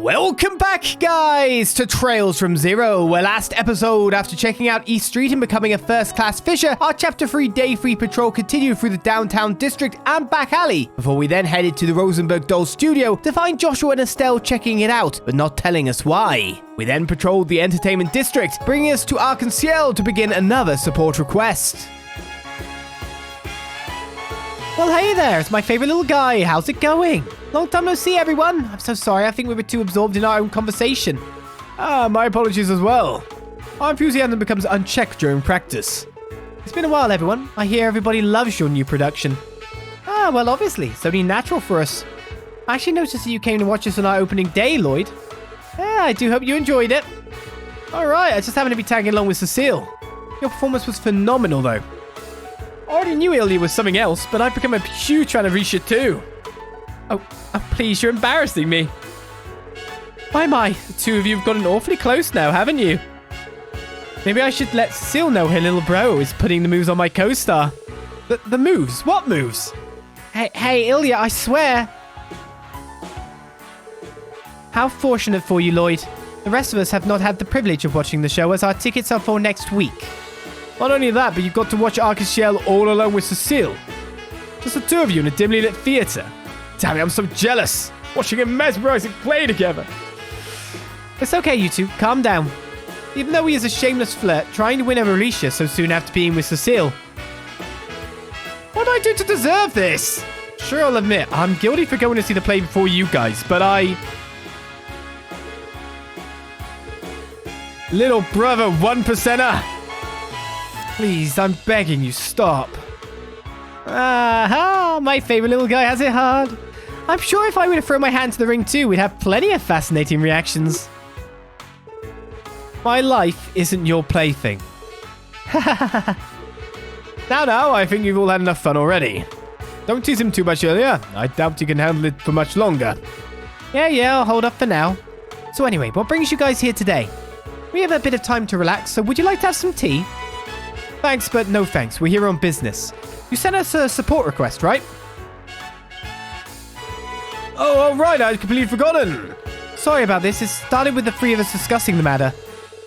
Welcome back, guys, to Trails from Zero, where last episode, after checking out East Street and becoming a first-class fisher, our Chapter 3 Day 3 patrol continued through the downtown district and back alley, before we then headed to the Rosenberg Doll studio to find Joshua and Estelle checking it out, but not telling us why. We then patrolled the entertainment district, bringing us to Arc-en-Ciel to begin another support request. Well, hey there, it's my favorite little guy. How's it going? Long time no see, everyone. I'm so sorry, I think we were too absorbed in our own conversation. My apologies as well. Our enthusiasm becomes unchecked during practice. It's been a while, everyone. I hear everybody loves your new production. Well, obviously, it's only natural for us. I actually noticed that you came to watch us on our opening day, Lloyd. I do hope you enjoyed it. Alright, I just happened to be tagging along with Cecile. Your performance was phenomenal, though. I already knew Ilya was something else, but I've become a huge fan of Risha too. Oh, please, you're embarrassing me. My, the two of you have gotten awfully close now, haven't you? Maybe I should let Cecile know her little bro is putting the moves on my co-star. The moves? What moves? Hey, Ilya, I swear. How fortunate for you, Lloyd. The rest of us have not had the privilege of watching the show as our tickets are for next week. Not only that, but you've got to watch Arc-en-Ciel all alone with Cecile. Just the two of you in a dimly lit theatre. Damn it, I'm so jealous. Watching a mesmerizing play together. It's okay, you two. Calm down. Even though he is a shameless flirt, trying to win over Risha so soon after being with Cecile. What do I do to deserve this? Sure, I'll admit, I'm guilty for going to see the play before you guys, but Little brother, 1%er. Please, I'm begging you, stop. My favorite little guy has it hard. I'm sure if I were to throw my hand to the ring too, we'd have plenty of fascinating reactions. My life isn't your plaything. Now, I think you've all had enough fun already. Don't tease him too much earlier. I doubt you can handle it for much longer. Yeah, I'll hold up for now. So anyway, what brings you guys here today? We have a bit of time to relax, so would you like to have some tea? Thanks, but no thanks. We're here on business. You sent us a support request, right? Oh, right. I'd completely forgotten. Sorry about this. It started with the three of us discussing the matter.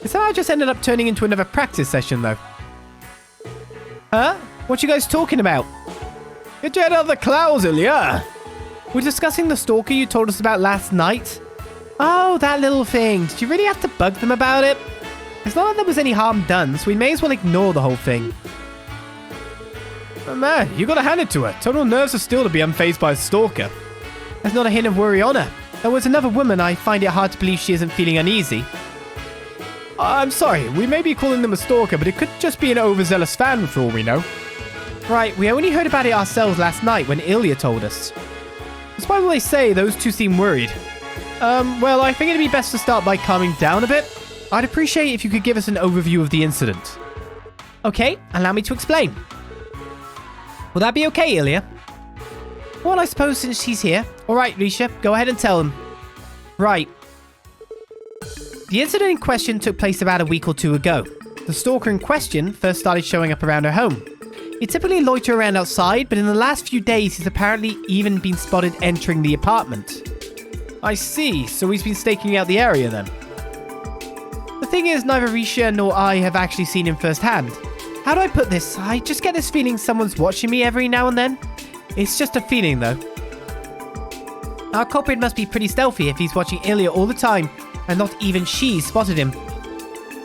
It somehow just ended up turning into another practice session, though. Huh? What you guys talking about? Get your head out of the clouds, Ilya. We're discussing the stalker you told us about last night. Oh, that little thing. Did you really have to bug them about it? It's not like there was any harm done, so we may as well ignore the whole thing. Oh man, you gotta hand it to her. Total nerves are still to be unfazed by a stalker. There's not a hint of worry on her. There was another woman, I find it hard to believe she isn't feeling uneasy. I'm sorry, we may be calling them a stalker, but it could just be an overzealous fan for all we know. Right, we only heard about it ourselves last night when Ilya told us. Despite what they say, those two seem worried. Well, I think it'd be best to start by calming down a bit. I'd appreciate if you could give us an overview of the incident. Okay, allow me to explain. Will that be okay, Ilya? Well, I suppose since she's here. Alright, Risha, go ahead and tell them. Right. The incident in question took place about a week or two ago. The stalker in question first started showing up around her home. He'd typically loiter around outside, but in the last few days he's apparently even been spotted entering the apartment. I see, so he's been staking out the area then. The thing is, neither Risha nor I have actually seen him firsthand. How do I put this? I just get this feeling someone's watching me every now and then. It's just a feeling, though. Our culprit must be pretty stealthy if he's watching Ilya all the time, and not even she spotted him.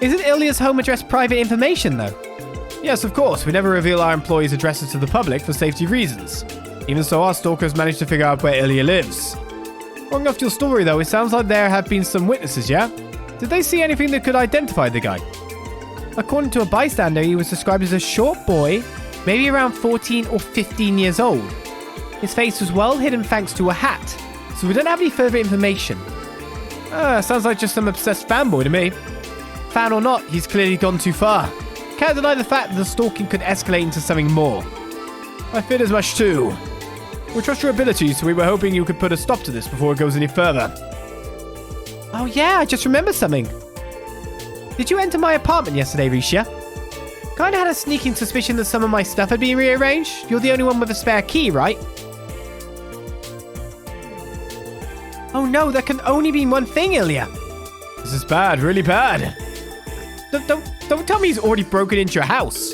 Isn't Ilya's home address private information, though? Yes, of course. We never reveal our employees' addresses to the public for safety reasons. Even so, our stalkers managed to figure out where Ilya lives. Going off your story, though, it sounds like there have been some witnesses, yeah? Did they see anything that could identify the guy? According to a bystander, he was described as a short boy, maybe around 14 or 15 years old. His face was well hidden thanks to a hat, so we don't have any further information. Sounds like just some obsessed fanboy to me. Fan or not, he's clearly gone too far. Can't deny the fact that the stalking could escalate into something more. I feared as much too. We trust your abilities, so we were hoping you could put a stop to this before it goes any further. Oh yeah, I just remembered something. Did you enter my apartment yesterday, Risha? Kinda had a sneaking suspicion that some of my stuff had been rearranged. You're the only one with a spare key, right? Oh no, there can only be one thing, Ilya. This is bad, really bad. Don't tell me he's already broken into your house.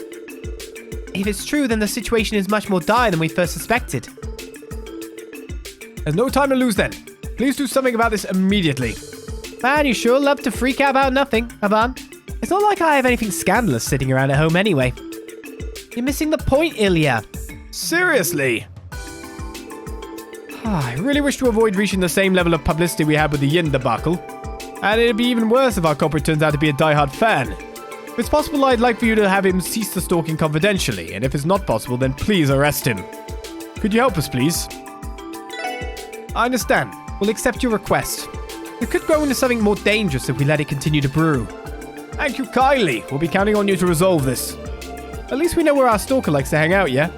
If it's true, then the situation is much more dire than we first suspected. There's no time to lose then. Please do something about this immediately. Man, you sure love to freak out about nothing, Avan. It's not like I have anything scandalous sitting around at home anyway. You're missing the point, Ilya. Seriously? I really wish to avoid reaching the same level of publicity we had with the Yin debacle. And it'd be even worse if our culprit turns out to be a diehard fan. If it's possible, I'd like for you to have him cease the stalking confidentially, and if it's not possible, then please arrest him. Could you help us, please? I understand. We'll accept your request. It could grow into something more dangerous if we let it continue to brew. Thank you kindly. We'll be counting on you to resolve this. At least we know where our stalker likes to hang out, yeah?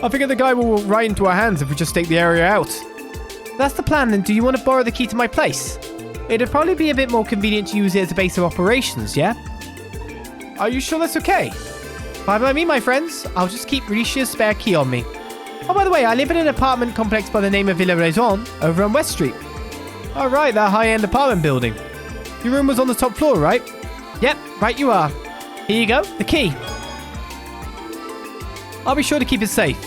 I figure the guy will walk right into our hands if we just stake the area out. That's the plan, then do you want to borrow the key to my place? It'd probably be a bit more convenient to use it as a base of operations, yeah? Are you sure that's okay? Fine by me, my friends. I'll just keep Risha's spare key on me. Oh, by the way, I live in an apartment complex by the name of Villa Raison over on West Street. All right, that high-end apartment building. Your room was on the top floor, right? Yep, right you are. Here you go, the key. I'll be sure to keep it safe.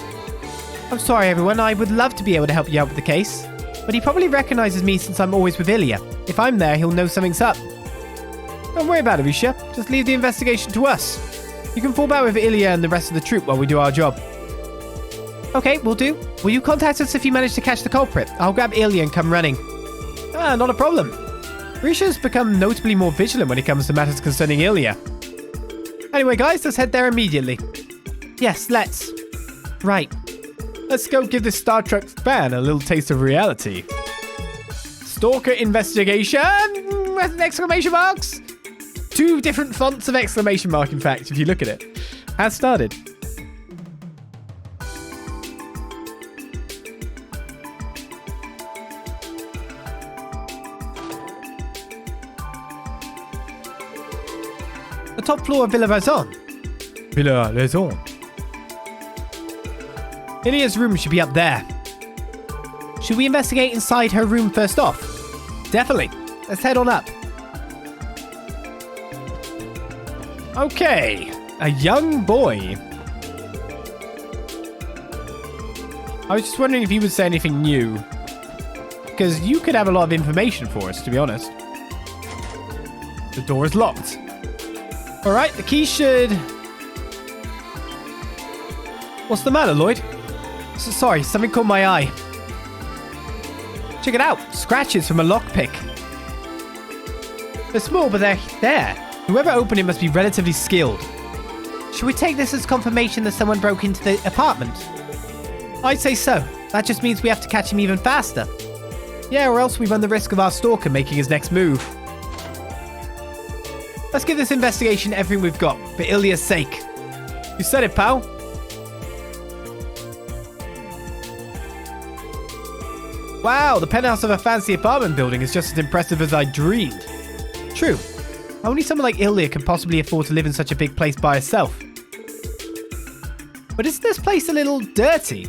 I'm sorry, everyone. I would love to be able to help you out with the case. But he probably recognizes me since I'm always with Ilya. If I'm there, he'll know something's up. Don't worry about it, Risha. Just leave the investigation to us. You can fall back with Ilya and the rest of the troop while we do our job. Okay, will do. Will you contact us if you manage to catch the culprit? I'll grab Ilya and come running. Not a problem. Risha's become notably more vigilant when it comes to matters concerning Ilya. Anyway, guys, let's head there immediately. Yes, let's. Right. Let's go give this Star Trek fan a little taste of reality. Stalker investigation! Exclamation marks! 2 different fonts of exclamation mark, in fact, if you look at it. Has started. The top floor of Villa Raison. Villa Raison. Ilya's room should be up there. Should we investigate inside her room first off? Definitely. Let's head on up. Okay. A young boy. I was just wondering if he would say anything new. Because you could have a lot of information for us, to be honest. The door is locked. Alright, the key should... What's the matter, Lloyd? Sorry, something caught my eye. Check it out. Scratches from a lockpick. They're small, but they're there. Whoever opened it must be relatively skilled. Should we take this as confirmation that someone broke into the apartment? I'd say so. That just means we have to catch him even faster. Yeah, or else we run the risk of our stalker making his next move. Let's give this investigation everything we've got, for Ilya's sake. You said it, pal. Wow, the penthouse of a fancy apartment building is just as impressive as I dreamed. True. Only someone like Ilya can possibly afford to live in such a big place by herself. But isn't this place a little dirty?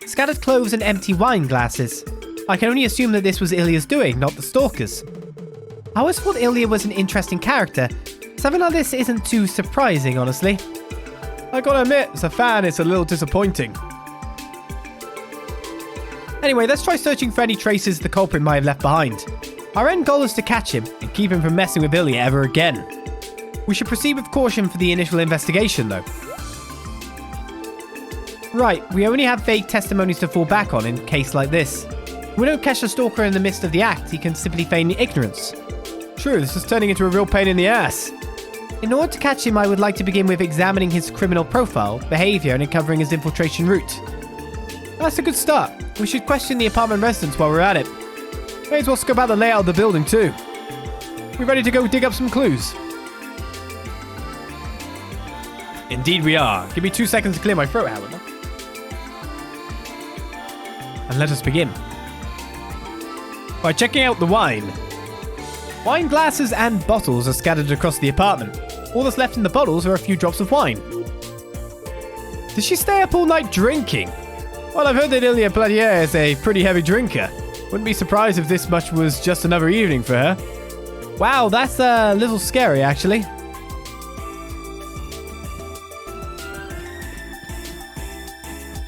Scattered clothes and empty wine glasses. I can only assume that this was Ilya's doing, not the stalker's. I always thought Ilya was an interesting character. Something like this isn't too surprising, honestly. I gotta admit, as a fan, it's a little disappointing. Anyway, let's try searching for any traces the culprit might have left behind. Our end goal is to catch him and keep him from messing with Ilya ever again. We should proceed with caution for the initial investigation, though. Right, we only have vague testimonies to fall back on in a case like this. If we don't catch the stalker in the midst of the act, he can simply feign ignorance. True, this is turning into a real pain in the ass. In order to catch him, I would like to begin with examining his criminal profile, behavior, and uncovering his infiltration route. That's a good start. We should question the apartment residents while we're at it. May as well scope out the layout of the building too. We ready to go dig up some clues? Indeed we are. Give me 2 seconds to clear my throat, however. And let us begin. By checking out the wine. Wine glasses and bottles are scattered across the apartment. All that's left in the bottles are a few drops of wine. Did she stay up all night drinking? Well, I've heard that Ilya Platiere is a pretty heavy drinker. Wouldn't be surprised if this much was just another evening for her. Wow, that's a little scary, actually.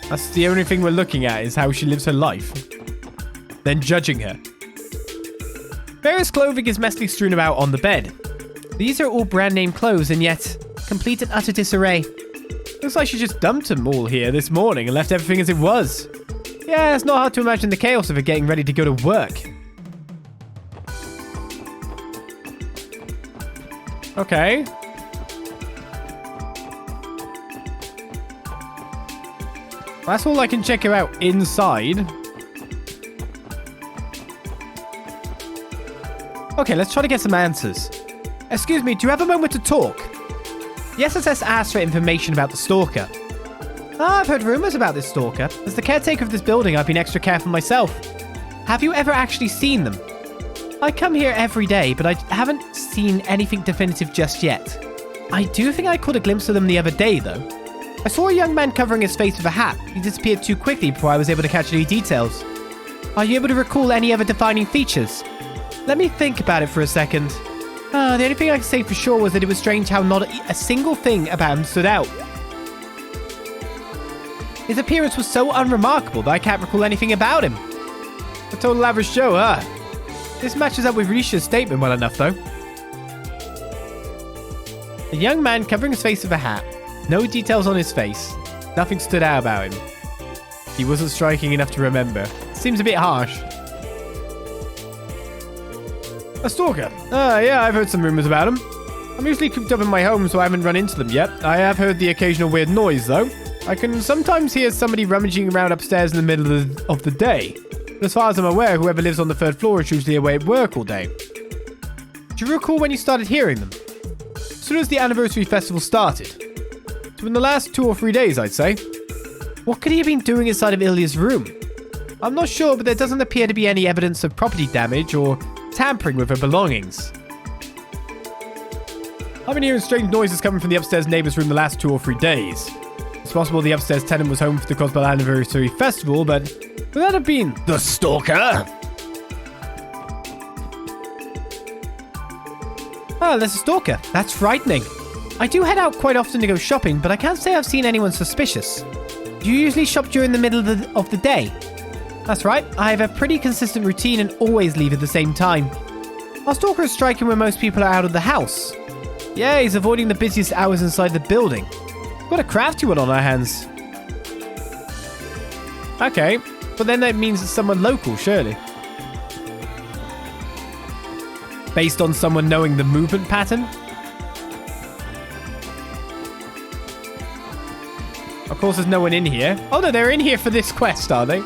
That's the only thing we're looking at is how she lives her life. Then judging her. Various clothing is messily strewn about on the bed. These are all brand name clothes and yet complete and utter disarray. Looks like she just dumped them all here this morning and left everything as it was. Yeah, it's not hard to imagine the chaos of her getting ready to go to work. Okay. That's all I can check her out inside. Okay, let's try to get some answers. Excuse me, do you have a moment to talk? The SSS asked for information about the Stalker. I've heard rumors about this Stalker. As the caretaker of this building, I've been extra careful myself. Have you ever actually seen them? I come here every day, but I haven't seen anything definitive just yet. I do think I caught a glimpse of them the other day, though. I saw a young man covering his face with a hat. He disappeared too quickly before I was able to catch any details. Are you able to recall any other defining features? Let me think about it for a second. The only thing I can say for sure was that it was strange how not a single thing about him stood out. His appearance was so unremarkable that I can't recall anything about him. A total average Joe, huh? This matches up with Risha's statement well enough, though. A young man covering his face with a hat. No details on his face. Nothing stood out about him. He wasn't striking enough to remember. Seems a bit harsh. A Stalker. Yeah, I've heard some rumors about him. I'm usually cooped up in my home, so I haven't run into them yet. I have heard the occasional weird noise, though. I can sometimes hear somebody rummaging around upstairs in the middle of the day. But as far as I'm aware, whoever lives on the third floor is usually away at work all day. Do you recall when you started hearing them? As soon as the anniversary festival started. So in the last 2 or 3 days, I'd say. What could he have been doing inside of Ilya's room? I'm not sure, but there doesn't appear to be any evidence of property damage or tampering with her belongings. I've been hearing strange noises coming from the upstairs neighbor's room the last 2 or 3 days. It's possible the upstairs tenant was home for the Crossbell anniversary festival, but would that have been the Stalker? Oh, there's a Stalker. That's frightening. I do head out quite often to go shopping, but I can't say I've seen anyone suspicious. Do you usually shop during the middle of the day? That's right. I have a pretty consistent routine and always leave at the same time. Our Stalker is striking when most people are out of the house. Yeah, he's avoiding the busiest hours inside the building. Got a crafty one on our hands. Okay, but then that means it's someone local, surely. Based on someone knowing the movement pattern? Of course, there's no one in here. Oh no, they're in here for this quest, are they?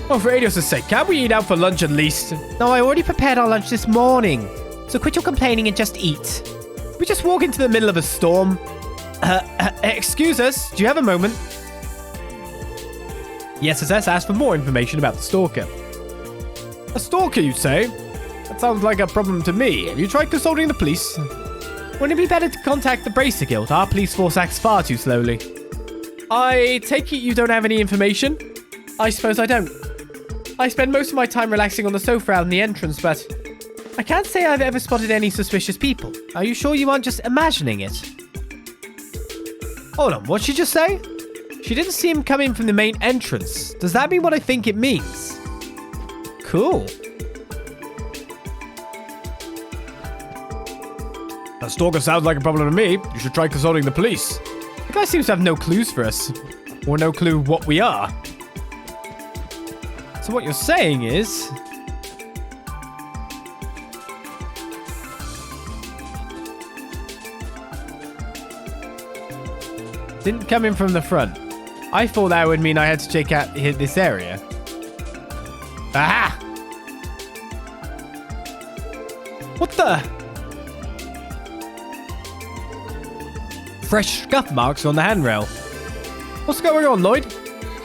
Oh, for Adios' sake, can't we eat out for lunch at least? No, I already prepared our lunch this morning. So quit your complaining and just eat. We just walk into the middle of a storm. Excuse us, do you have a moment? The SSS asked for more information about the Stalker. A Stalker, you say? That sounds like a problem to me. Have you tried consulting the police? Wouldn't it be better to contact the Bracer Guild? Our police force acts far too slowly. I take it you don't have any information? I suppose I don't. I spend most of my time relaxing on the sofa out in the entrance, but I can't say I've ever spotted any suspicious people. Are you sure you aren't just imagining it? Hold on, what'd she just say? She didn't see him come in from the main entrance. Does that mean what I think it means? Cool. That Stalker sounds like a problem to me. You should try consulting the police. The guy seems to have no clues for us. Or no clue what we are. So what you're saying is... didn't come in from the front. I thought that would mean I had to check out this area. Aha! What the? Fresh scuff marks on the handrail. What's going on, Lloyd?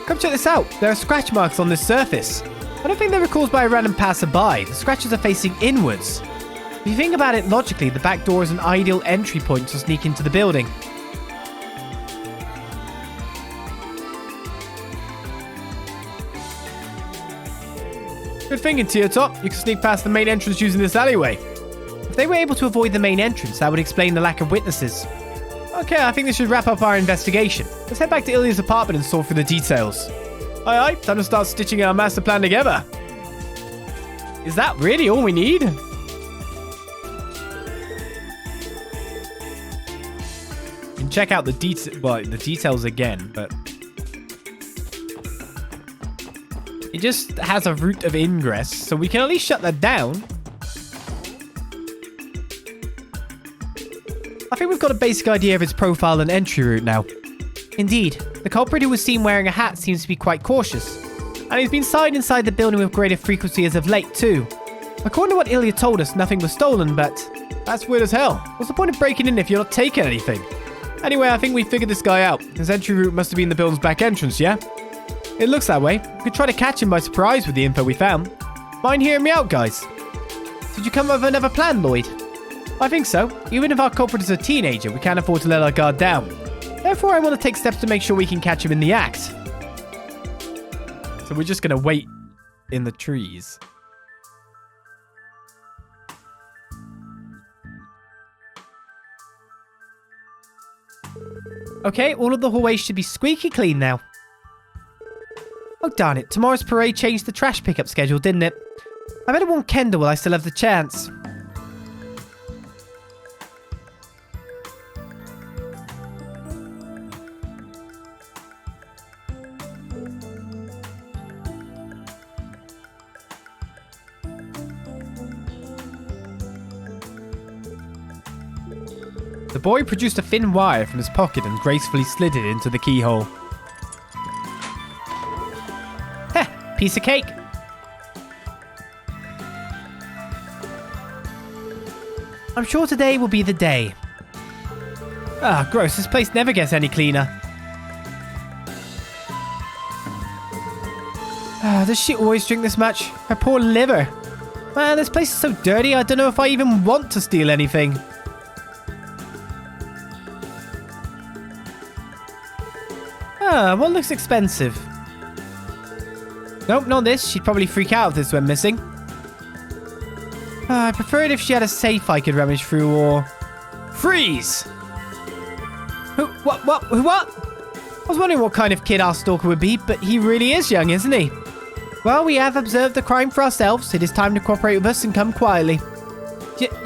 Come check this out. There are scratch marks on this surface. I don't think they were caused by a random passerby. The scratches are facing inwards. If you think about it logically, the back door is an ideal entry point to sneak into the building. Good thinking, Teotop. You can sneak past the main entrance using this alleyway. If they were able to avoid the main entrance, that would explain the lack of witnesses. Okay, I think this should wrap up our investigation. Let's head back to Ilya's apartment and sort through the details. Aye, time to start stitching our master plan together. Is that really all we need? You can check out the details again, but it just has a route of ingress, so we can at least shut that down. I think we've got a basic idea of his profile and entry route now. Indeed, the culprit who was seen wearing a hat seems to be quite cautious, and he's been sighted inside the building with greater frequency as of late too. According to what Ilya told us, nothing was stolen, but that's weird as hell. What's the point of breaking in if you're not taking anything? Anyway, I think we figured this guy out. His entry route must have been the building's back entrance, yeah? It looks that way. We could try to catch him by surprise with the info we found. Mind hearing me out, guys? Did you come up with another plan, Lloyd? I think so. Even if our culprit is a teenager, we can't afford to let our guard down. Therefore, I want to take steps to make sure we can catch him in the act. So we're just going to wait in the trees. Okay, all of the hallways should be squeaky clean now. Oh, darn it. Tomorrow's parade changed the trash pickup schedule, didn't it? I better warn Kendall while I still have the chance. The boy produced a thin wire from his pocket and gracefully slid it into the keyhole. Heh, piece of cake. I'm sure today will be the day. Ah, gross, this place never gets any cleaner. Does she always drink this much? Her poor liver. Man, this place is so dirty, I don't know if I even want to steal anything. What looks expensive? Nope, not this. She'd probably freak out if this went missing. I prefer it if she had a safe I could rummage through, or... Freeze! What? I was wondering what kind of kid our stalker would be, but he really is young, isn't he? Well, we have observed the crime for ourselves. It is time to cooperate with us and come quietly.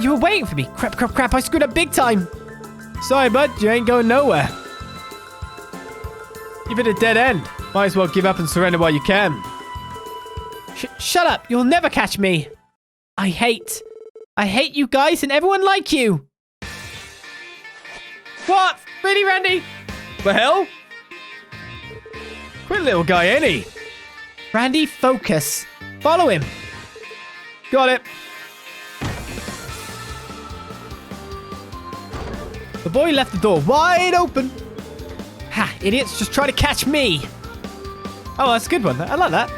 You were waiting for me. Crap, I screwed up big time. Sorry, bud, you ain't going nowhere. You've hit a dead end. Might as well give up and surrender while you can. Shut up. You'll never catch me. I hate you guys and everyone like you. What? Really, Randy? The hell? Quit little guy, ain't he? Randy, focus. Follow him. Got it. The boy left the door wide open. Ha, idiots, just try to catch me. Oh, that's a good one. I like that.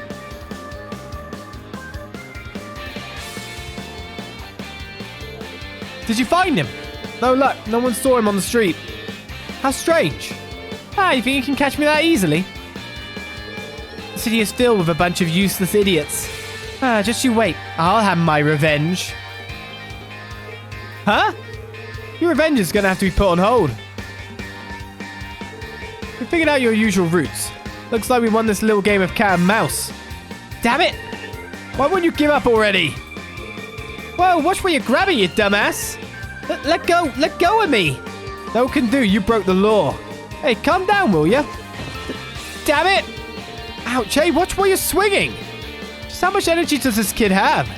Did you find him? No luck. No one saw him on the street. How strange. You think you can catch me that easily? The city is filled with a bunch of useless idiots. Just you wait. I'll have my revenge. Huh? Your revenge is gonna have to be put on hold. We figured out your usual routes. Looks like we won this little game of cat and mouse. Damn it! Why won't you give up already? Whoa, watch where you're grabbing, you dumbass! Let go of me! No can do, you broke the law. Hey, calm down, will ya? Damn it! Ouch, hey, watch where you're swinging! Just how much energy does this kid have?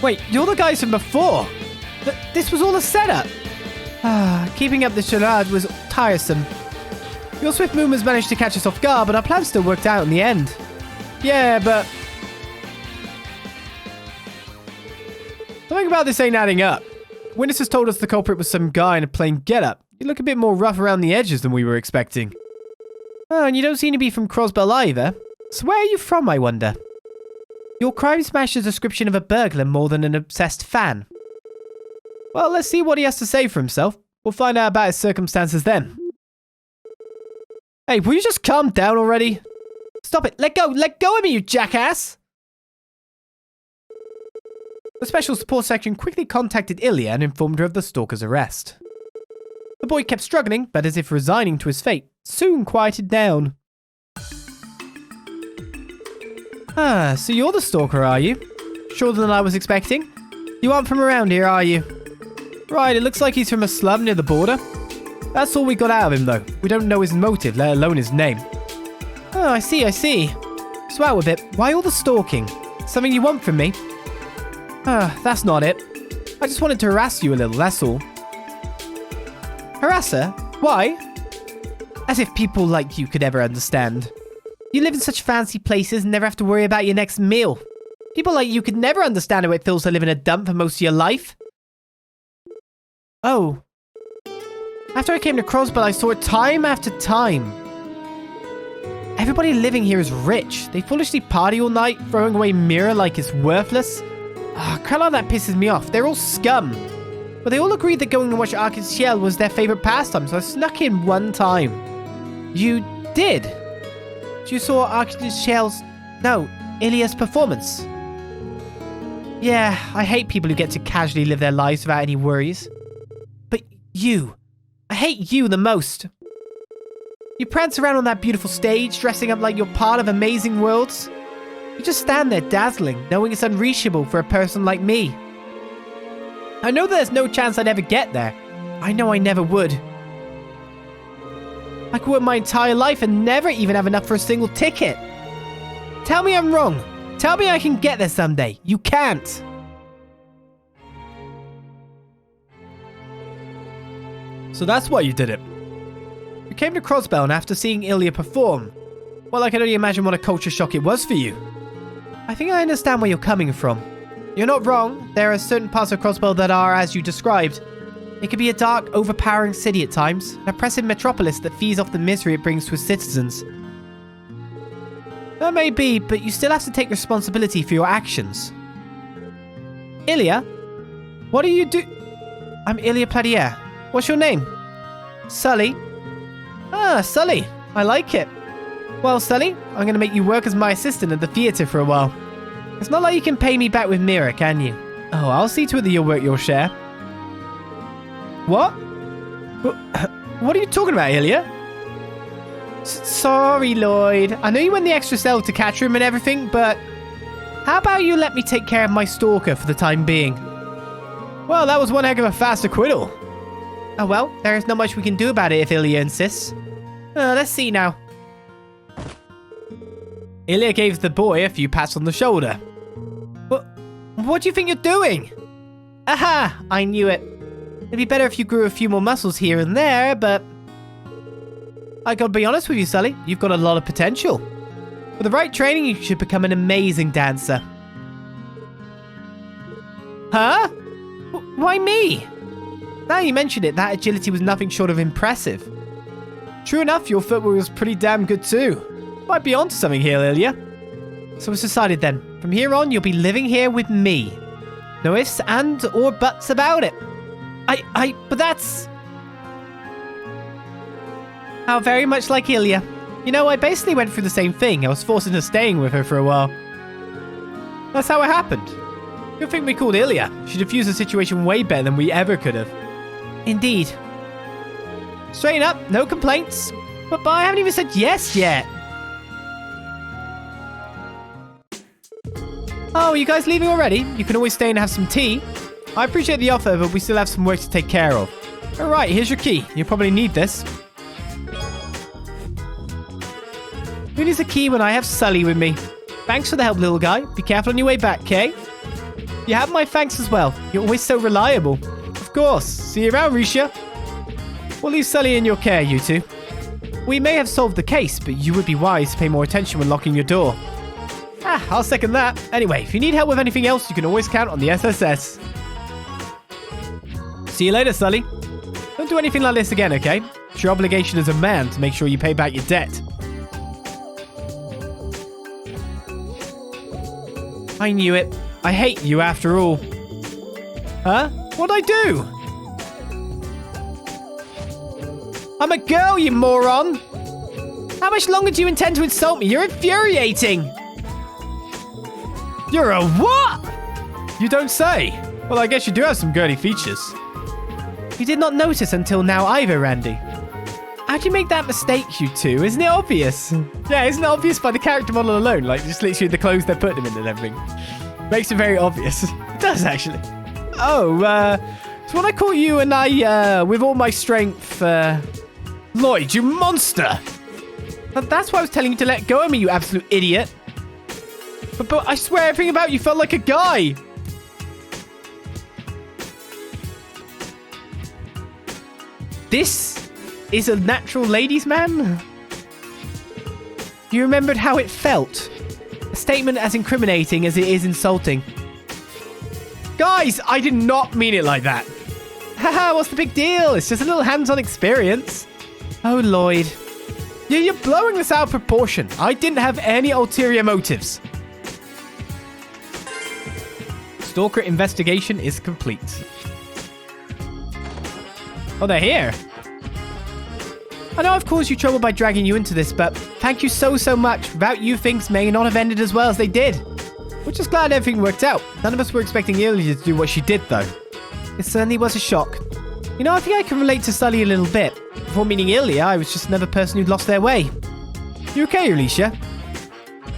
Wait, you're the guys from before! This was all a setup! Keeping up the charade was tiresome. Your swift movements managed to catch us off guard, but our plan still worked out in the end. Yeah, but... something about this ain't adding up. Witnesses told us the culprit was some guy in a plain getup. You look a bit more rough around the edges than we were expecting. Oh, and you don't seem to be from Crossbell either. So where are you from, I wonder? Your crime smashed a description of a burglar more than an obsessed fan. Well, let's see what he has to say for himself. We'll find out about his circumstances then. Hey, will you just calm down already? Stop it. Let go of me, you jackass. The special support section quickly contacted Ilya and informed her of the stalker's arrest. The boy kept struggling, but as if resigning to his fate, soon quieted down. Ah, so you're the stalker, are you? Shorter than I was expecting? You aren't from around here, are you? Right, it looks like he's from a slum near the border. That's all we got out of him, though. We don't know his motive, let alone his name. Oh, I see. So out with it. Why all the stalking? Something you want from me? That's not it. I just wanted to harass you a little, that's all. Harass her? Why? As if people like you could ever understand. You live in such fancy places and never have to worry about your next meal. People like you could never understand how it feels to live in a dump for most of your life. Oh. After I came to Crossbell, I saw it time after time. Everybody living here is rich. They foolishly party all night, throwing away mirror like it's worthless. Crap like that pisses me off. They're all scum. But they all agreed that going to watch Arc's Shell was their favorite pastime, so I snuck in one time. You did? You saw Arc's Shell's... No, Ilya's performance. Yeah, I hate people who get to casually live their lives without any worries. But you... I hate you the most. You prance around on that beautiful stage, dressing up like you're part of amazing worlds. You just stand there dazzling, knowing it's unreachable for a person like me. I know there's no chance I'd ever get there. I know I never would. I could work my entire life and never even have enough for a single ticket. Tell me I'm wrong. Tell me I can get there someday. You can't. So that's why you did it. You came to Crossbell, and after seeing Ilya perform, well, I can only imagine what a culture shock it was for you. I think I understand where you're coming from. You're not wrong. There are certain parts of Crossbell that are, as you described. It can be a dark, overpowering city at times, an oppressive metropolis that feeds off the misery it brings to its citizens. That may be, but you still have to take responsibility for your actions. Ilya? What do you do? I'm Ilya Platiere. What's your name? Sully. Ah, Sully. I like it. Well, Sully, I'm going to make you work as my assistant at the theatre for a while. It's not like you can pay me back with Mira, can you? Oh, I'll see to it that you'll work your share. What? What are you talking about, Ilya? Sorry, Lloyd. I know you went the extra cell to catch him and everything, but... How about you let me take care of my stalker for the time being? Well, that was one heck of a fast acquittal. Oh well, there is not much we can do about it if Ilya insists. Let's see now. Ilya gave the boy a few pats on the shoulder. What do you think you're doing? Aha! I knew it. It'd be better if you grew a few more muscles here and there, but... I gotta be honest with you, Sully. You've got a lot of potential. With the right training, you should become an amazing dancer. Huh? Why me? Now you mention it, that agility was nothing short of impressive. True enough, your footwork was pretty damn good too. Might be onto something here, Ilya. So it's decided then. From here on, you'll be living here with me. No ifs and or buts about it. But that's... How very much like Ilya. You know, I basically went through the same thing. I was forced into staying with her for a while. That's how it happened. Good thing we called Ilya. She diffused the situation way better than we ever could have. Indeed. Straighten up, no complaints. But I haven't even said yes yet. Oh, are you guys leaving already? You can always stay and have some tea. I appreciate the offer, but we still have some work to take care of. Alright, here's your key. You'll probably need this. Who needs a key when I have Sully with me? Thanks for the help, little guy. Be careful on your way back, okay? You have my thanks as well. You're always so reliable. Of course. See you around, Risha. We'll leave Sully in your care, you two. We may have solved the case, but you would be wise to pay more attention when locking your door. I'll second that. Anyway, if you need help with anything else, you can always count on the SSS. See you later, Sully. Don't do anything like this again, okay? It's your obligation as a man to make sure you pay back your debt. I knew it. I hate you after all. Huh? What'd I do? I'm a girl, you moron! How much longer do you intend to insult me? You're infuriating. You're a what? You don't say. Well, I guess you do have some girly features. You did not notice until now either, Randy. How'd you make that mistake, you two? Isn't it obvious? Yeah, isn't it obvious by the character model alone? Like, just literally the clothes they're putting him in and everything. Makes it very obvious. It does, actually. Oh, so when I caught you and I, with all my strength, Lloyd, you monster! But that's why I was telling you to let go of me, you absolute idiot. But I swear everything about you felt like a guy. This is a natural ladies' man? You remembered how it felt. A statement as incriminating as it is insulting. Guys, I did not mean it like that. Haha, what's the big deal? It's just a little hands-on experience. Oh, Lloyd. You're blowing this out of proportion. I didn't have any ulterior motives. Stalker investigation is complete. Oh, they're here. I know I've caused you trouble by dragging you into this, but thank you so much. Without you, things may not have ended as well as they did. We're just glad everything worked out. None of us were expecting Ilya to do what she did, though. It certainly was a shock. You know, I think I can relate to Sully a little bit. Before meeting Ilya, I was just another person who'd lost their way. You okay, Alicia?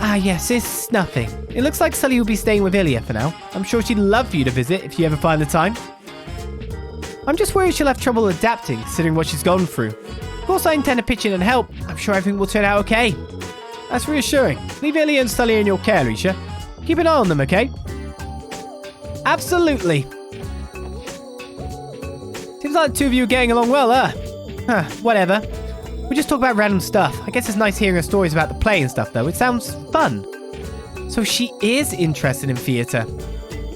Ah, yes, it's nothing. It looks like Sully will be staying with Ilya for now. I'm sure she'd love for you to visit if you ever find the time. I'm just worried she'll have trouble adapting, considering what she's gone through. Of course, I intend to pitch in and help. I'm sure everything will turn out okay. That's reassuring. Leave Ilya and Sully in your care, Alicia. Keep an eye on them, okay? Absolutely. Seems like the two of you are getting along well, huh? Whatever. We just talk about random stuff. I guess it's nice hearing her stories about the play and stuff, though. It sounds fun. So she is interested in theatre.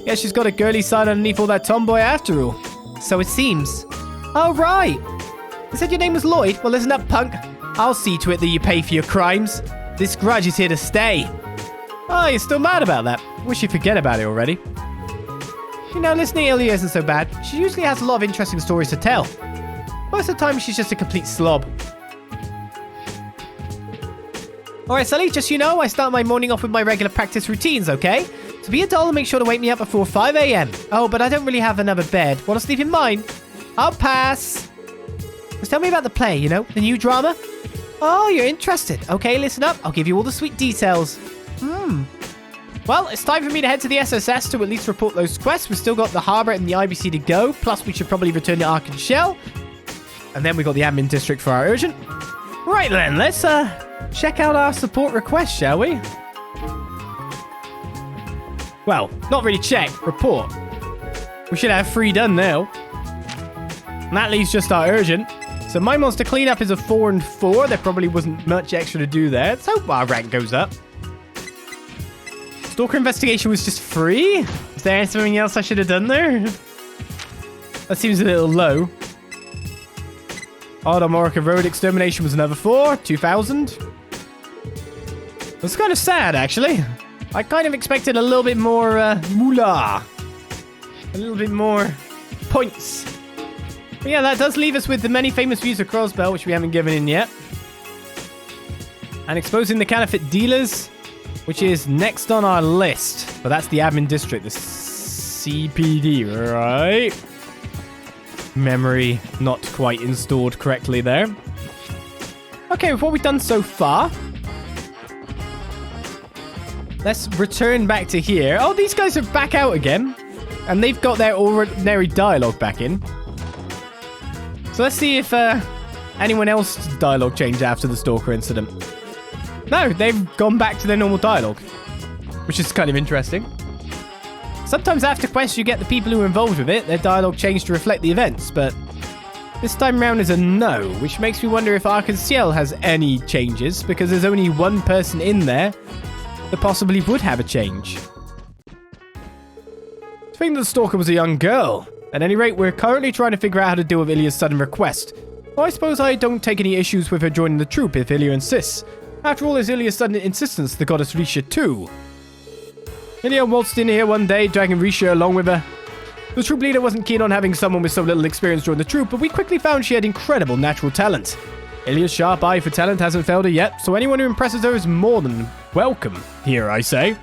Guess she's got a girly side underneath all that tomboy after all. So it seems. Oh, right. You said your name was Lloyd? Well, listen up, punk. I'll see to it that you pay for your crimes. This grudge is here to stay. Oh, you're still mad about that. Wish you'd forget about it already. You know, listening to Ilya isn't so bad. She usually has a lot of interesting stories to tell. Most of the time, she's just a complete slob. Alright, Sully, just so you know, I start my morning off with my regular practice routines, okay? So be a doll and make sure to wake me up before 5 a.m. Oh, but I don't really have another bed. Want to sleep in mine? I'll pass. Just tell me about the play, you know, the new drama. Oh, you're interested. Okay, listen up. I'll give you all the sweet details. Well, it's time for me to head to the SSS to at least report those quests. We've still got the Harbour and the IBC to go. Plus, we should probably return to Ark and Shell. And then we got the admin district for our urgent. Right then, let's check out our support request, shall we? Well, not really check. Report. We should have 3 done now. And that leaves just our urgent. So my monster cleanup is a 4 and 4. There probably wasn't much extra to do there. Let's hope our rank goes up. Stalker investigation was just 3? Is there something else I should have done there? That seems a little low. Ardomorica Road extermination was another 4. 2,000. That's kind of sad, actually. I kind of expected a little bit more moolah. A little bit more points. But yeah, that does leave us with the many famous views of Crossbell, which we haven't given in yet. And exposing the counterfeit dealers, which is next on our list. But that's the admin district, the CPD, right? Memory not quite installed correctly there. Okay, with what we've done so far, let's return back to here. Oh, these guys are back out again. And they've got their ordinary dialogue back in. So let's see if anyone else's dialogue changed after the Stalker incident. No, they've gone back to their normal dialogue, which is kind of interesting. Sometimes after quests, you get the people who are involved with it, their dialogue changed to reflect the events, but this time round is a no, which makes me wonder if Ark and Ciel has any changes, because there's only one person in there that possibly would have a change. I think the Stalker was a young girl. At any rate, we're currently trying to figure out how to deal with Ilya's sudden request. Well, I suppose I don't take any issues with her joining the troop if Ilya insists. After all, it's Ilya's sudden insistence that got us Risha too. Ilya waltzed in here one day, dragging Risha along with her. The troop leader wasn't keen on having someone with so little experience join the troop, but we quickly found she had incredible natural talent. Ilya's sharp eye for talent hasn't failed her yet, so anyone who impresses her is more than welcome here, I say.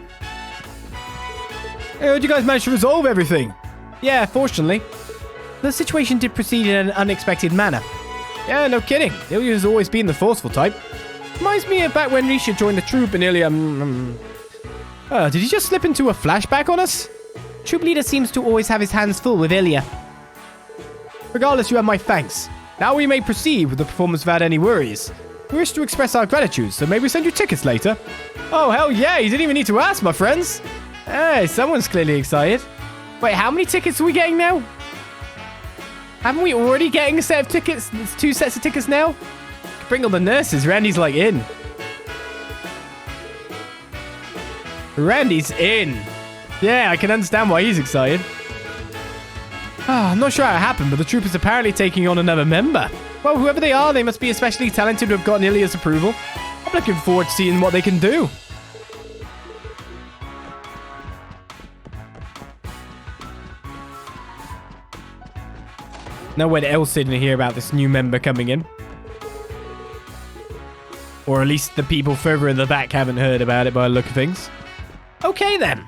Hey, how'd you guys manage to resolve everything? Yeah, fortunately. The situation did proceed in an unexpected manner. Yeah, no kidding. Ilya has always been the forceful type. Reminds me of back when Risha joined the troop and Ilya... did he just slip into a flashback on us? Troop leader seems to always have his hands full with Ilya. Regardless, you have my thanks. Now we may proceed with the performance without any worries. We wish to express our gratitude, so maybe we send you tickets later. Oh, hell yeah, you didn't even need to ask, my friends. Hey, someone's clearly excited. Wait, how many tickets are we getting now? Haven't we already getting a set of tickets? It's 2 sets of tickets now? Bring all the nurses. Randy's like in. Randy's in. Yeah, I can understand why he's excited. I'm not sure how it happened, but the troop is apparently taking on another member. Well, whoever they are, they must be especially talented to have gotten Ilya's approval. I'm looking forward to seeing what they can do. No one else didn't hear about this new member coming in. Or at least the people further in the back haven't heard about it by the look of things. Okay then.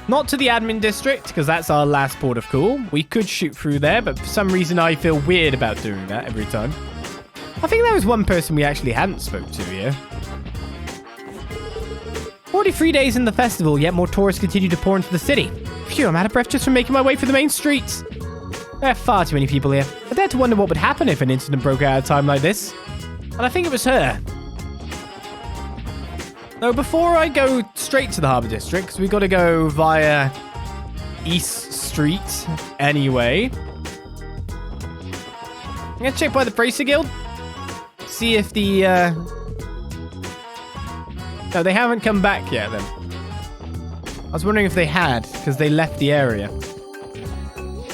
Not to the admin district, because that's our last port of call. We could shoot through there, but for some reason I feel weird about doing that every time. I think there was one person we actually hadn't spoke to here. 43 days in the festival, yet more tourists continue to pour into the city. Phew, I'm out of breath just from making my way through the main streets. There are far too many people here. I dare to wonder what would happen if an incident broke out at a time like this. And I think it was her. Now, before I go straight to the Harbour District, because we've got to go via East Street anyway. I'm going to check by the Bracer Guild. See if the... No, they haven't come back yet, then. I was wondering if they had, because they left the area.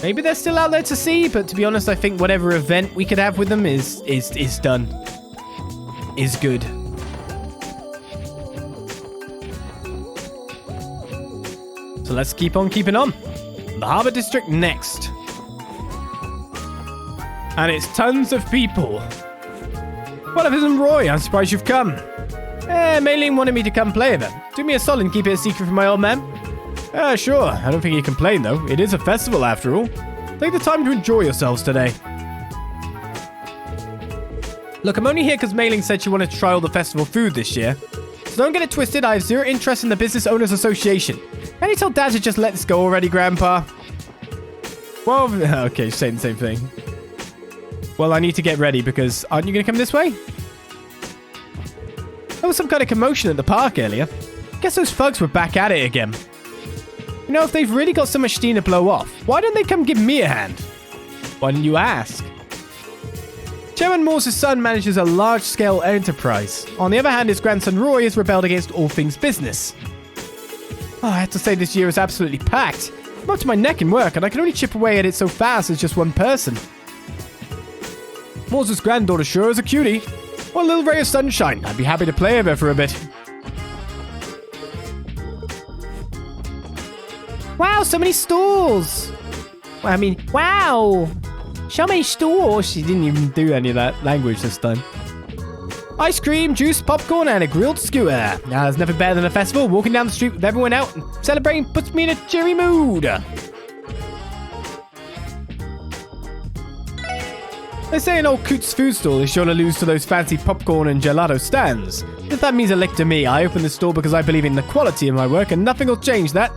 Maybe they're still out there to see, but to be honest, I think whatever event we could have with them is done. Is good. So let's keep on keeping on. The Harbour District next. And it's tons of people. What up, isn't Roy? I'm surprised you've come. Mei Ling wanted me to come play with her. Do me a solid and keep it a secret from my old man. Sure. I don't think he complained, though. It is a festival, after all. Take the time to enjoy yourselves today. Look, I'm only here because Mei Ling said she wanted to try all the festival food this year. So don't get it twisted, I have zero interest in the Business Owners Association. Can you tell Dad to just let this go already, Grandpa? Well, okay, saying the same thing. Well, I need to get ready because aren't you going to come this way? There was some kind of commotion at the park earlier. Guess those thugs were back at it again. You know, if they've really got so much steam to blow off, why don't they come give me a hand? Why didn't you ask? Chairman Morse's son manages a large-scale enterprise. On the other hand, his grandson Roy has rebelled against all things business. Oh, I have to say this year is absolutely packed. I'm up to my neck in work, and I can only chip away at it so fast as just one person. Morse's granddaughter sure is a cutie. What a little ray of sunshine. I'd be happy to play with her for a bit. Wow, so many stalls. Well, I mean, wow. So many stores. She didn't even do any of that language this time. Ice cream, juice, popcorn, and a grilled skewer. Now, there's nothing better than a festival. Walking down the street with everyone out and celebrating puts me in a cheery mood. They say an old Coots food stall is sure to lose to those fancy popcorn and gelato stands. If that means a lick to me, I opened the store because I believe in the quality of my work and nothing will change that.